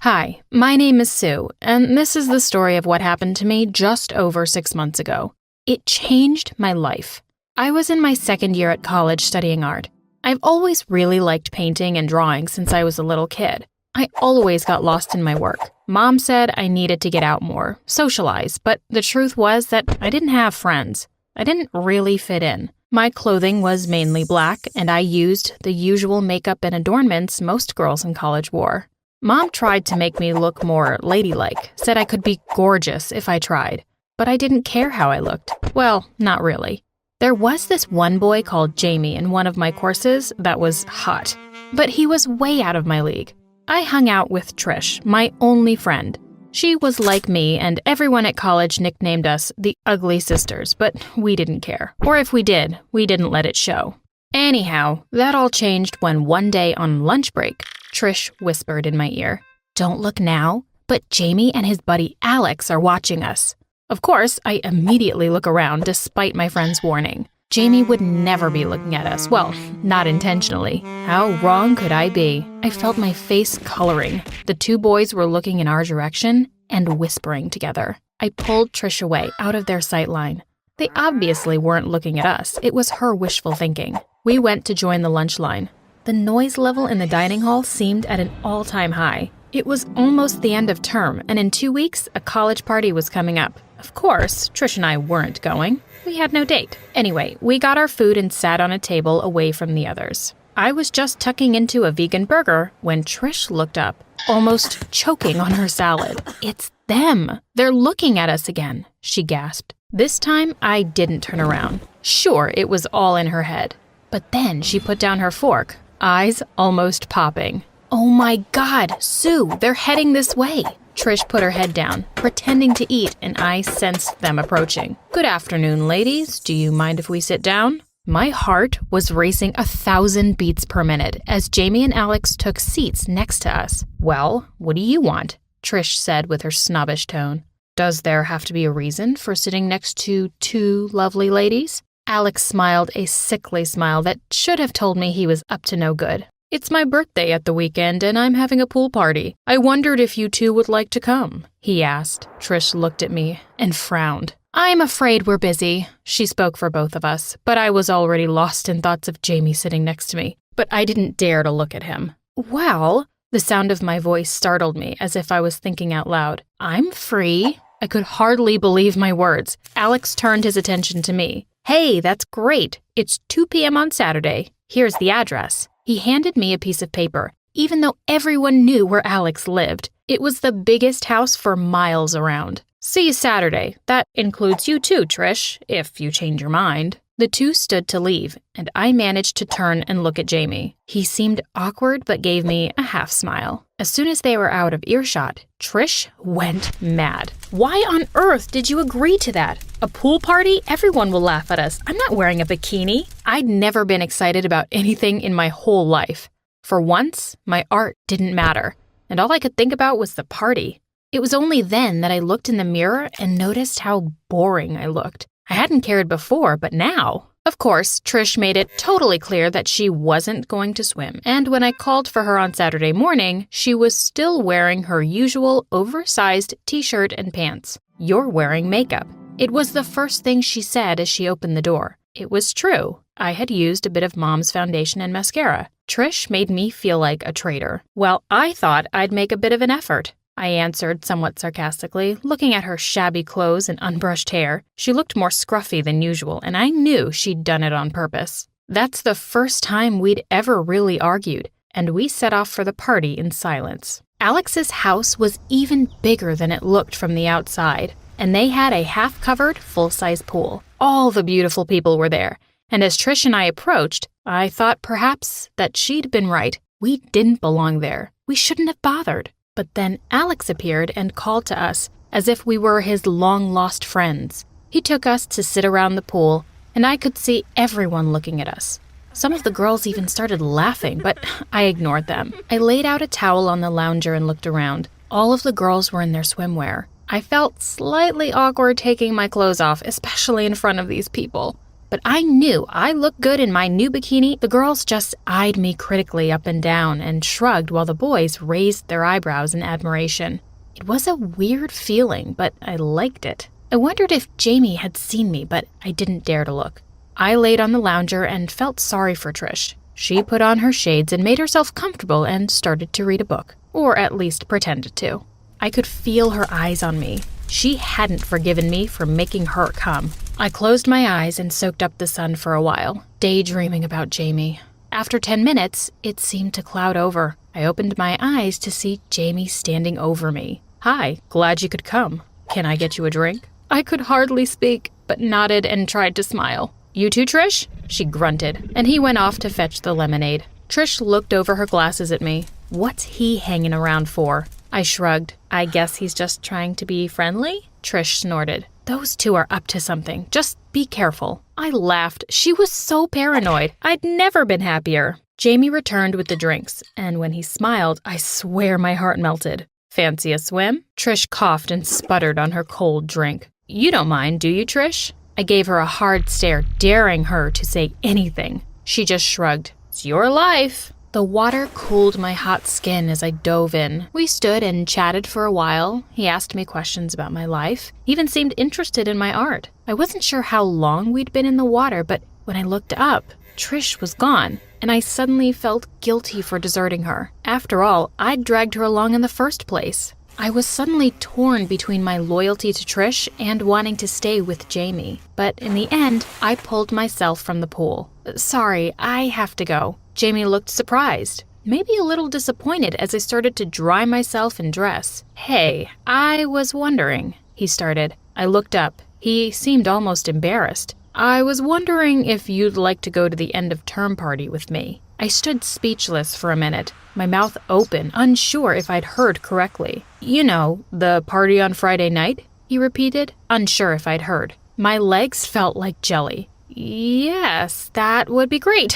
Hi, my name is Sue, and this is the story of what happened to me just over 6 months ago. It changed my life. I was in my second year at college studying art. I've always really liked painting and drawing since I was a little kid. I always got lost in my work. Mom said I needed to get out more, socialize, but the truth was that I didn't have friends. I didn't really fit in. My clothing was mainly black, and I used the usual makeup and adornments most girls in college wore. Mom tried to make me look more ladylike, said I could be gorgeous if I tried, but I didn't care how I looked. Well, not really. There was this one boy called Jamie in one of my courses that was hot, but he was way out of my league. I hung out with Trish, my only friend. She was like me, and everyone at college nicknamed us the Ugly Sisters, but we didn't care. Or if we did, we didn't let it show. Anyhow, that all changed when one day on lunch break, Trish whispered in my ear, "Don't look now, but Jamie and his buddy Alex are watching us." Of course, I immediately look around despite my friend's warning. Jamie would never be looking at us. Well, not intentionally. How wrong could I be? I felt my face coloring. The two boys were looking in our direction and whispering together. I pulled Trish away out of their sight line. They obviously weren't looking at us. It was her wishful thinking. We went to join the lunch line. The noise level in the dining hall seemed at an all-time high. It was almost the end of term, and in 2 weeks, a college party was coming up. Of course, Trish and I weren't going. We had no date. Anyway, we got our food and sat on a table away from the others. I was just tucking into a vegan burger when Trish looked up, almost choking on her salad. "It's them! They're looking at us again," she gasped. This time, I didn't turn around. Sure, it was all in her head. But then she put down her fork, eyes almost popping. "Oh my God, Sue, they're heading this way." Trish put her head down, pretending to eat, and I sensed them approaching. "Good afternoon, ladies. Do you mind if we sit down?" My heart was racing 1,000 beats per minute as Jamie and Alex took seats next to us. "Well, what do you want?" Trish said with her snobbish tone. "Does there have to be a reason for sitting next to two lovely ladies?" Alex smiled a sickly smile that should have told me he was up to no good. "It's my birthday at the weekend and I'm having a pool party. I wondered if you two would like to come," he asked. Trish looked at me and frowned. "I'm afraid we're busy." She spoke for both of us, but I was already lost in thoughts of Jamie sitting next to me. But I didn't dare to look at him. "Well," the sound of my voice startled me as if I was thinking out loud. "I'm free." I could hardly believe my words. Alex turned his attention to me. "Hey, that's great. It's 2 p.m. on Saturday. Here's the address." He handed me a piece of paper, even though everyone knew where Alex lived. It was the biggest house for miles around. "See you Saturday. That includes you too, Trish, if you change your mind." The two stood to leave, and I managed to turn and look at Jamie. He seemed awkward but gave me a half smile. As soon as they were out of earshot, Trish went mad. "Why on earth did you agree to that? A pool party? Everyone will laugh at us. I'm not wearing a bikini." I'd never been excited about anything in my whole life. For once, my art didn't matter, and all I could think about was the party. It was only then that I looked in the mirror and noticed how boring I looked. I hadn't cared before, but now... Of course, Trish made it totally clear that she wasn't going to swim, and when I called for her on Saturday morning, she was still wearing her usual oversized t-shirt and pants. "You're wearing makeup." It was the first thing she said as she opened the door. It was true. I had used a bit of Mom's foundation and mascara. Trish made me feel like a traitor. Well, I thought I'd make a bit of an effort. I answered somewhat sarcastically, looking at her shabby clothes and unbrushed hair. She looked more scruffy than usual, and I knew she'd done it on purpose. That's the first time we'd ever really argued, and we set off for the party in silence. Alex's house was even bigger than it looked from the outside, and they had a half-covered, full-size pool. All the beautiful people were there, and as Trish and I approached, I thought perhaps that she'd been right. We didn't belong there. We shouldn't have bothered. But then Alex appeared and called to us as if we were his long-lost friends. He took us to sit around the pool, and I could see everyone looking at us. Some of the girls even started laughing, but I ignored them. I laid out a towel on the lounger and looked around. All of the girls were in their swimwear. I felt slightly awkward taking my clothes off, especially in front of these people. but I knew I looked good in my new bikini. The girls just eyed me critically up and down and shrugged while the boys raised their eyebrows in admiration. It was a weird feeling, but I liked it. I wondered if Jamie had seen me, but I didn't dare to look. I laid on the lounger and felt sorry for Trish. She put on her shades and made herself comfortable and started to read a book, or at least pretended to. I could feel her eyes on me. She hadn't forgiven me for making her come. I closed my eyes and soaked up the sun for a while, daydreaming about Jamie. After 10 minutes, it seemed to cloud over. I opened my eyes to see Jamie standing over me. "Hi, glad you could come. Can I get you a drink?" I could hardly speak, but nodded and tried to smile. "You too, Trish?" She grunted, and he went off to fetch the lemonade. Trish looked over her glasses at me. "What's he hanging around for?" I shrugged. "I guess he's just trying to be friendly?" Trish snorted. "Those two are up to something. Just be careful." I laughed. She was so paranoid. I'd never been happier. Jamie returned with the drinks, and when he smiled, I swear my heart melted. "Fancy a swim?" Trish coughed and sputtered on her cold drink. "You don't mind, do you, Trish?" I gave her a hard stare, daring her to say anything. She just shrugged. "It's your life." The water cooled my hot skin as I dove in. We stood and chatted for a while. He asked me questions about my life, even seemed interested in my art. I wasn't sure how long we'd been in the water, but when I looked up, Trish was gone, and I suddenly felt guilty for deserting her. After all, I'd dragged her along in the first place. I was suddenly torn between my loyalty to Trish and wanting to stay with Jamie. But in the end, I pulled myself from the pool. "Sorry, I have to go." Jamie looked surprised, maybe a little disappointed as I started to dry myself and dress. "Hey, I was wondering," he started. I looked up. He seemed almost embarrassed. "I was wondering if you'd like to go to the end of term party with me." I stood speechless for a minute, my mouth open, unsure if I'd heard correctly. "You know, the party on Friday night?" he repeated, unsure if I'd heard. My legs felt like jelly. "Yes, that would be great."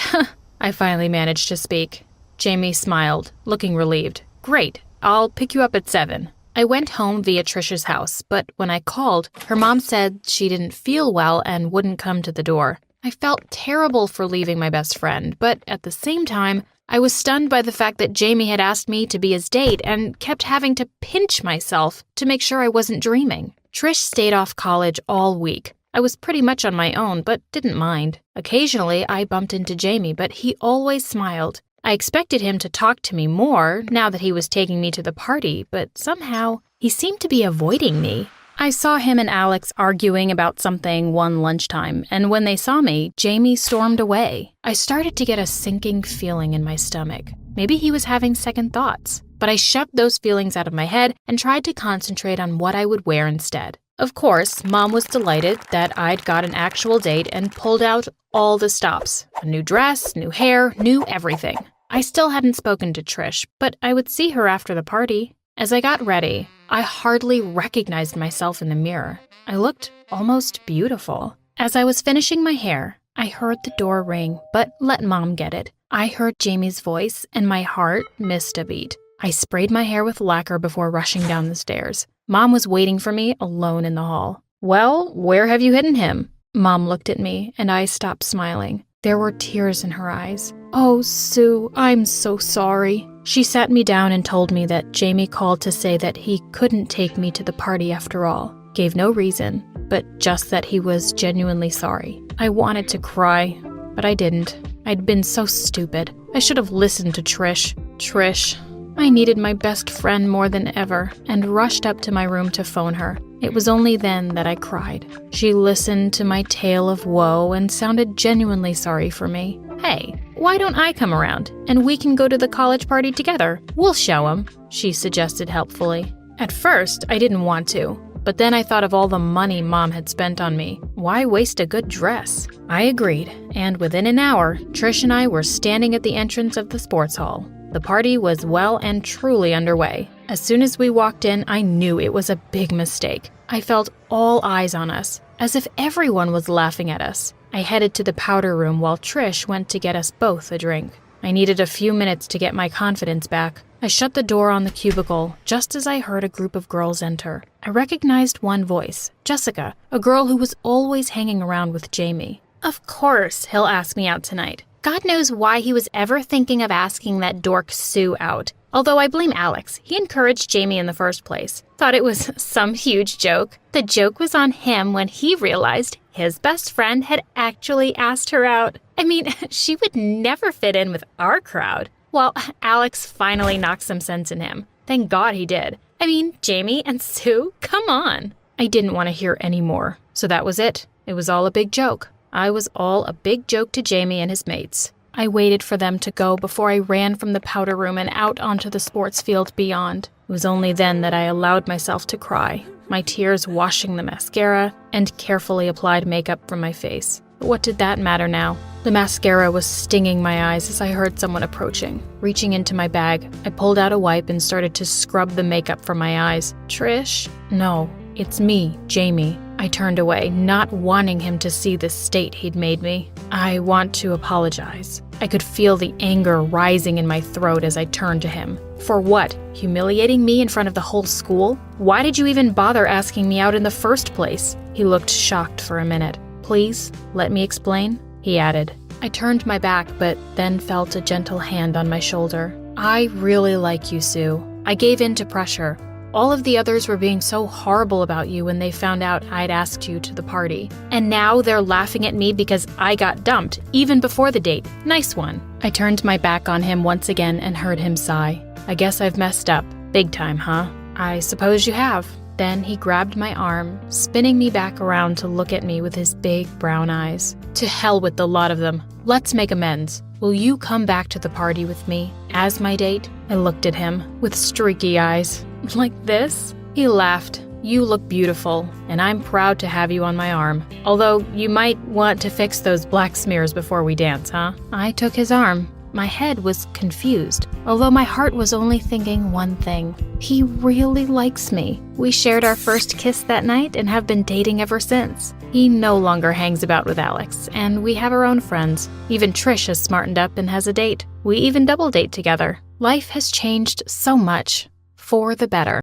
I finally managed to speak. Jamie smiled, looking relieved. "Great, I'll pick you up at 7. I went home via Trish's house, but when I called, her mom said she didn't feel well and wouldn't come to the door. I felt terrible for leaving my best friend, but at the same time, I was stunned by the fact that Jamie had asked me to be his date and kept having to pinch myself to make sure I wasn't dreaming. Trish stayed off college all week. I was pretty much on my own, but didn't mind. Occasionally, I bumped into Jamie, but he always smiled. I expected him to talk to me more now that he was taking me to the party, but somehow, he seemed to be avoiding me. I saw him and Alex arguing about something one lunchtime, and when they saw me, Jamie stormed away. I started to get a sinking feeling in my stomach. Maybe he was having second thoughts, but I shoved those feelings out of my head and tried to concentrate on what I would wear instead. Of course, Mom was delighted that I'd got an actual date and pulled out all the stops. A new dress, new hair, new everything. I still hadn't spoken to Trish, but I would see her after the party. As I got ready, I hardly recognized myself in the mirror. I looked almost beautiful. As I was finishing my hair, I heard the door ring, but let Mom get it. I heard Jamie's voice, and my heart missed a beat. I sprayed my hair with lacquer before rushing down the stairs. Mom was waiting for me alone in the hall. "Well, where have you hidden him?" Mom looked at me, and I stopped smiling. There were tears in her eyes. "Oh, Sue, I'm so sorry." She sat me down and told me that Jamie called to say that he couldn't take me to the party after all. Gave no reason, but just that he was genuinely sorry. I wanted to cry, but I didn't. I'd been so stupid. I should have listened to Trish. I needed my best friend more than ever, and rushed up to my room to phone her. It was only then that I cried. She listened to my tale of woe and sounded genuinely sorry for me. "Hey, why don't I come around, and we can go to the college party together? We'll show him," she suggested helpfully. At first, I didn't want to, but then I thought of all the money Mom had spent on me. Why waste a good dress? I agreed, and within an hour, Trish and I were standing at the entrance of the sports hall. The party was well and truly underway. As soon as we walked in, I knew it was a big mistake. I felt all eyes on us, as if everyone was laughing at us. I headed to the powder room while Trish went to get us both a drink. I needed a few minutes to get my confidence back. I shut the door on the cubicle just as I heard a group of girls enter. I recognized one voice, Jessica, a girl who was always hanging around with Jamie. Of course he'll ask me out tonight. God knows why he was ever thinking of asking that dork Sue out. Although I blame Alex. He encouraged Jamie in the first place. Thought it was some huge joke. The joke was on him when he realized his best friend had actually asked her out. I mean, she would never fit in with our crowd. Well, Alex finally knocked some sense in him. Thank God he did. I mean, Jamie and Sue, come on. I didn't want to hear any more, so that was it. It was all a big joke. I was all a big joke to Jamie and his mates. I waited for them to go before I ran from the powder room and out onto the sports field beyond. It was only then that I allowed myself to cry, my tears washing the mascara and carefully applied makeup from my face. But what did that matter now? The mascara was stinging my eyes as I heard someone approaching. Reaching into my bag, I pulled out a wipe and started to scrub the makeup from my eyes. Trish? No, it's me, Jamie. I turned away, not wanting him to see the state he'd made me. I want to apologize. I could feel the anger rising in my throat as I turned to him. For what? Humiliating me in front of the whole school? Why did you even bother asking me out in the first place? He looked shocked for a minute. Please, let me explain, he added. I turned my back, but then felt a gentle hand on my shoulder. I really like you, Sue. I gave in to pressure. All of the others were being so horrible about you when they found out I'd asked you to the party. And now they're laughing at me because I got dumped, even before the date. Nice one. I turned my back on him once again and heard him sigh. I guess I've messed up. Big time, huh? I suppose you have. Then he grabbed my arm, spinning me back around to look at me with his big brown eyes. To hell with the lot of them. Let's make amends. Will you come back to the party with me as my date? I looked at him with streaky eyes. Like this? He laughed. You look beautiful, and I'm proud to have you on my arm. Although you might want to fix those black smears before we dance, huh? I took his arm. My head was confused, although my heart was only thinking one thing. He really likes me. We shared our first kiss that night and have been dating ever since. He no longer hangs about with Alex, and we have our own friends. Even Trish has smartened up and has a date. We even double date together. Life has changed so much. For the better.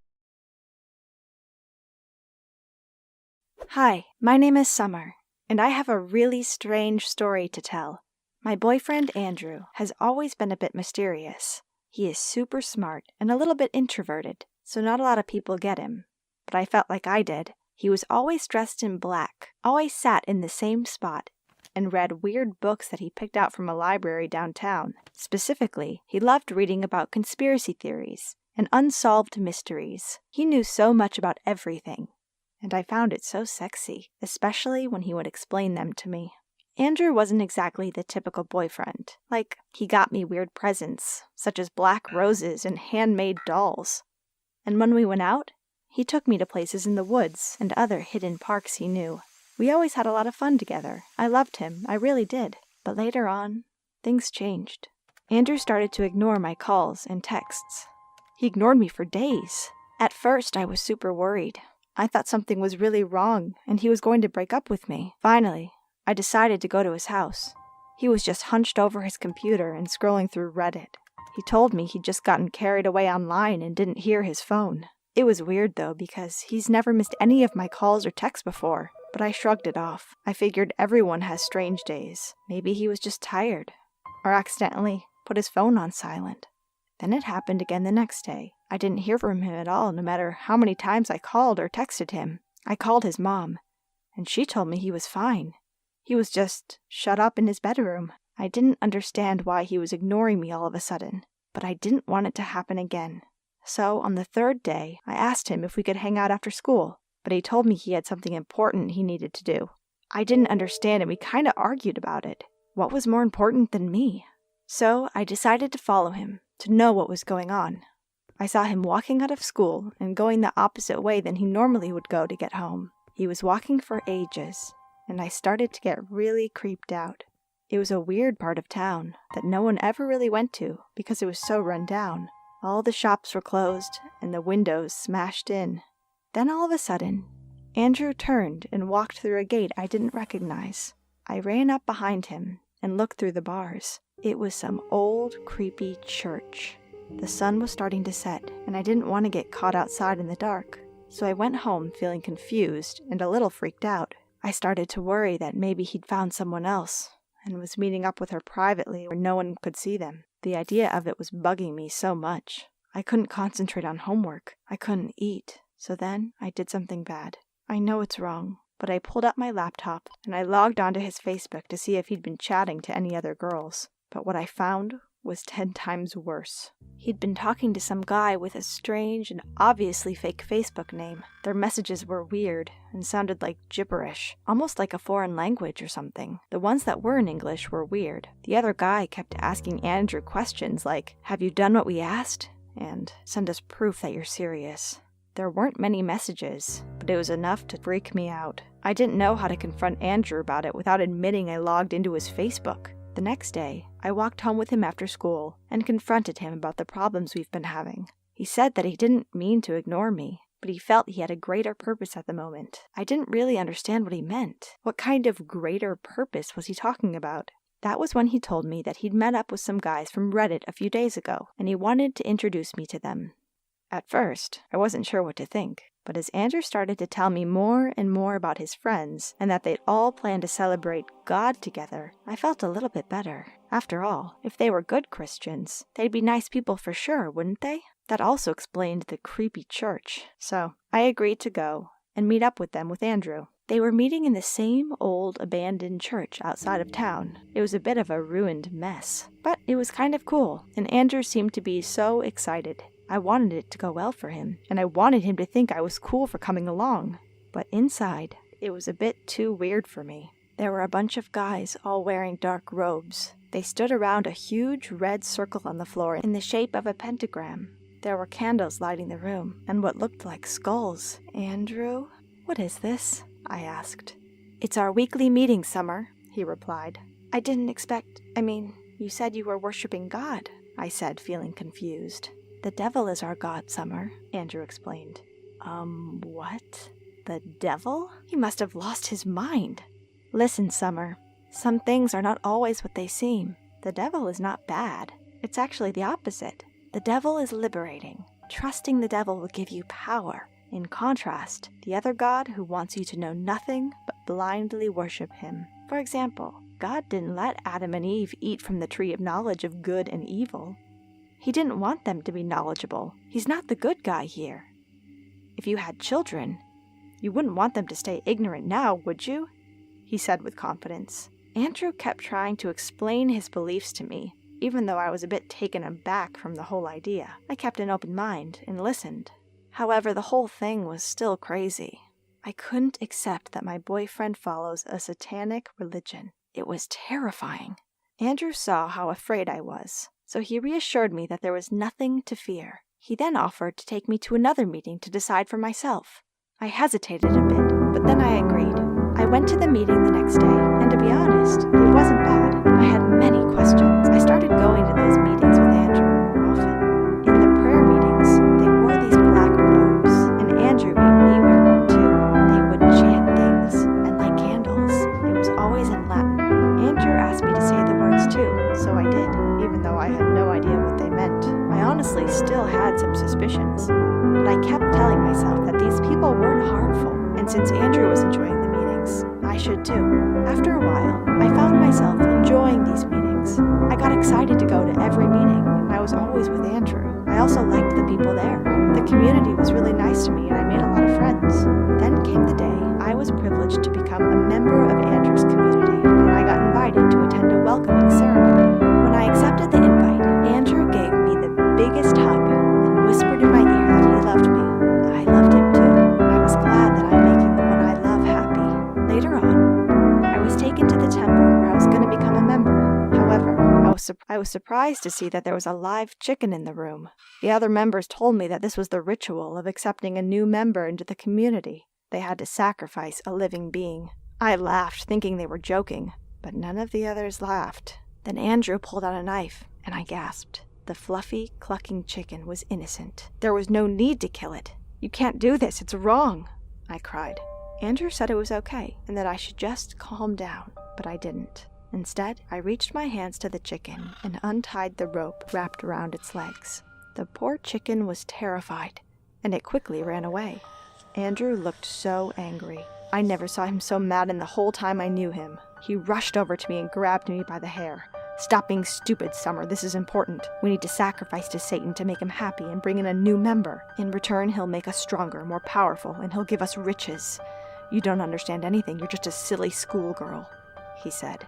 Hi, my name is Summer, and I have a really strange story to tell. My boyfriend, Andrew, has always been a bit mysterious. He is super smart and a little bit introverted, so not a lot of people get him. But I felt like I did. He was always dressed in black, always sat in the same spot, and read weird books that he picked out from a library downtown. Specifically, he loved reading about conspiracy theories and unsolved mysteries. He knew so much about everything, and I found it so sexy, especially when he would explain them to me. Andrew wasn't exactly the typical boyfriend. Like, he got me weird presents, such as black roses and handmade dolls. And when we went out, he took me to places in the woods and other hidden parks he knew. We always had a lot of fun together. I loved him, I really did. But later on, things changed. Andrew started to ignore my calls and texts. He ignored me for days. At first, I was super worried. I thought something was really wrong, and he was going to break up with me. Finally, I decided to go to his house. He was just hunched over his computer and scrolling through Reddit. He told me he'd just gotten carried away online and didn't hear his phone. It was weird, though, because he's never missed any of my calls or texts before, but I shrugged it off. I figured everyone has strange days. Maybe he was just tired, or accidentally put his phone on silent. Then it happened again the next day. I didn't hear from him at all, no matter how many times I called or texted him. I called his mom, and she told me he was fine. He was just shut up in his bedroom. I didn't understand why he was ignoring me all of a sudden, but I didn't want it to happen again. So, on the third day, I asked him if we could hang out after school, but he told me he had something important he needed to do. I didn't understand, and we kind of argued about it. What was more important than me? So, I decided to follow him, to know what was going on. I saw him walking out of school and going the opposite way than he normally would go to get home. He was walking for ages, and I started to get really creeped out. It was a weird part of town that no one ever really went to because it was so run down. All the shops were closed and the windows smashed in. Then all of a sudden, Andrew turned and walked through a gate I didn't recognize. I ran up behind him and looked through the bars. It was some old, creepy church. The sun was starting to set, and I didn't want to get caught outside in the dark, so I went home feeling confused and a little freaked out. I started to worry that maybe he'd found someone else and was meeting up with her privately where no one could see them. The idea of it was bugging me so much. I couldn't concentrate on homework. I couldn't eat. So then I did something bad. I know it's wrong, but I pulled up my laptop and I logged onto his Facebook to see if he'd been chatting to any other girls. But what I found was 10 times worse. He'd been talking to some guy with a strange and obviously fake Facebook name. Their messages were weird and sounded like gibberish, almost like a foreign language or something. The ones that were in English were weird. The other guy kept asking Andrew questions like, "Have you done what we asked?" and "Send us proof that you're serious." There weren't many messages, but it was enough to freak me out. I didn't know how to confront Andrew about it without admitting I logged into his Facebook. The next day, I walked home with him after school and confronted him about the problems we've been having. He said that he didn't mean to ignore me, but he felt he had a greater purpose at the moment. I didn't really understand what he meant. What kind of greater purpose was he talking about? That was when he told me that he'd met up with some guys from Reddit a few days ago, and he wanted to introduce me to them. At first, I wasn't sure what to think, but as Andrew started to tell me more and more about his friends, and that they'd all planned to celebrate God together, I felt a little bit better. After all, if they were good Christians, they'd be nice people for sure, wouldn't they? That also explained the creepy church. So, I agreed to go and meet up with them with Andrew. They were meeting in the same old abandoned church outside of town. It was a bit of a ruined mess, but it was kind of cool, and Andrew seemed to be so excited. I wanted it to go well for him, and I wanted him to think I was cool for coming along. But inside, it was a bit too weird for me. There were a bunch of guys all wearing dark robes. They stood around a huge red circle on the floor in the shape of a pentagram. There were candles lighting the room, and what looked like skulls. "Andrew, what is this?" I asked. "It's our weekly meeting, Summer," he replied. "I didn't expect... you said you were worshiping God," I said, feeling confused. "The devil is our god, Summer," Andrew explained. What? The devil? He must have lost his mind. "Listen, Summer, some things are not always what they seem. The devil is not bad. It's actually the opposite. The devil is liberating. Trusting the devil will give you power. In contrast, the other god who wants you to know nothing but blindly worship him. For example, God didn't let Adam and Eve eat from the tree of knowledge of good and evil. He didn't want them to be knowledgeable. He's not the good guy here. If you had children, you wouldn't want them to stay ignorant now, would you?" he said with confidence. Andrew kept trying to explain his beliefs to me, even though I was a bit taken aback from the whole idea. I kept an open mind and listened. However, the whole thing was still crazy. I couldn't accept that my boyfriend follows a satanic religion. It was terrifying. Andrew saw how afraid I was, so he reassured me that there was nothing to fear. He then offered to take me to another meeting to decide for myself. I hesitated a bit, but then I agreed. I went to the meeting the next day, and to be honest, it wasn't bad. I had many questions. I started going to those meetings with Andrew more often. In the prayer meetings, they wore these black robes, and Andrew made me wear one too. They would chant things and light candles. It was always in Latin. Andrew asked me to say the words too, so I did, even though I had no idea what they meant. I honestly still had some suspicions, but I kept telling myself that these people weren't harmful, and since Andrew was enjoying the meetings, I should too. After a while, I found myself enjoying these meetings. I got excited to go to every meeting, and I was always with Andrew. I also liked the people there. The community was really nice to me, and I made a lot of friends. Then came the day I was privileged to become a member of Andrew's community, and I got invited to attend a welcoming ceremony. When I accepted the invite, Andrew gave me the biggest hug and whispered in my ear that he loved me. I loved him too, and I was glad that I'm making the one I love happy. Later on, I was taken to the temple where I was going to become a member. However, I was surprised to see that there was a live chicken in the room. The other members told me that this was the ritual of accepting a new member into the community. They had to sacrifice a living being. I laughed, thinking they were joking, but none of the others laughed. Then Andrew pulled out a knife, and I gasped. The fluffy, clucking chicken was innocent. There was no need to kill it. "You can't do this, it's wrong," I cried. Andrew said it was okay, and that I should just calm down, but I didn't. Instead, I reached my hands to the chicken and untied the rope wrapped around its legs. The poor chicken was terrified, and it quickly ran away. Andrew looked so angry. I never saw him so mad in the whole time I knew him. He rushed over to me and grabbed me by the hair. "Stop being stupid, Summer. This is important. We need to sacrifice to Satan to make him happy and bring in a new member. In return, he'll make us stronger, more powerful, and he'll give us riches. You don't understand anything. You're just a silly schoolgirl," he said.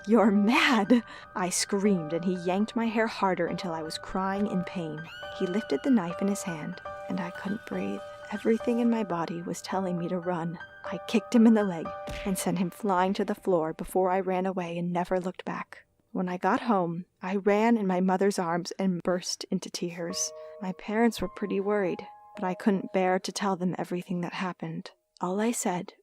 "You're mad!" I screamed, and he yanked my hair harder until I was crying in pain. He lifted the knife in his hand, and I couldn't breathe. Everything in my body was telling me to run. I kicked him in the leg and sent him flying to the floor before I ran away and never looked back. When I got home, I ran in my mother's arms and burst into tears. My parents were pretty worried, but I couldn't bear to tell them everything that happened. All I said